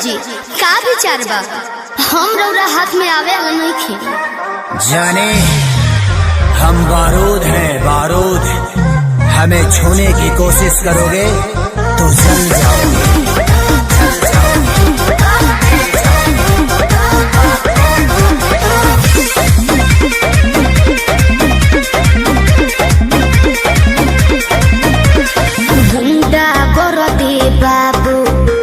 जी का विचार बा? हम रौरा हाथ में आवे वाला नहीं खे। जाने हम बारूद हैं, बारूद। हमें छूने की कोशिश करोगे तो जल जाओगे। गुंडा गोरदी बाबू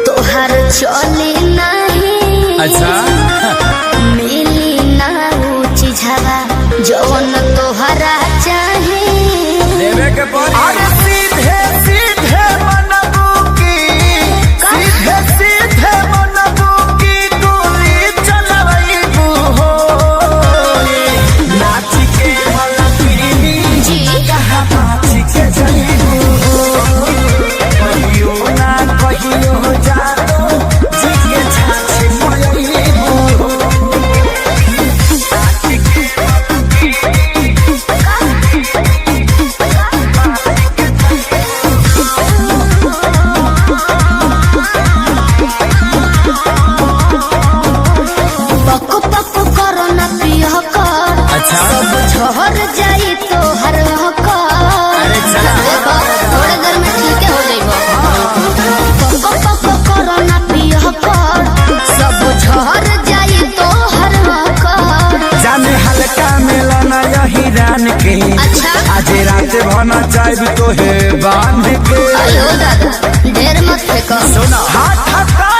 तोहर चले नहीं। अच्छा मिली ना चीज़वा जौन तोहरा चाहे देवे के पड़ी। अरे सीधे सीधे मनबू की, सीधे सीधे मनबू की गोली चलबू हो। नाच के मलबी जी कहाँ नाच के जईबू हो। कहियो ना कहियो जानो जिके छाछे पयईबू हो। नाच के पक पक करो ना पिया कर। अच्छा। सब झहर जाई तो हर कर। अरे चला। देखो थोड़े देर में ठीक हो जाइबो। पक पक करो ना पिया कर। सब झहर जाई तो हर कर। जाने हल्का मिलना यही रान के। अच्छा। आज रात भना चाहे तो है बांध के। अयो दादा ढेर मत फेंको। सुना हाथ हटा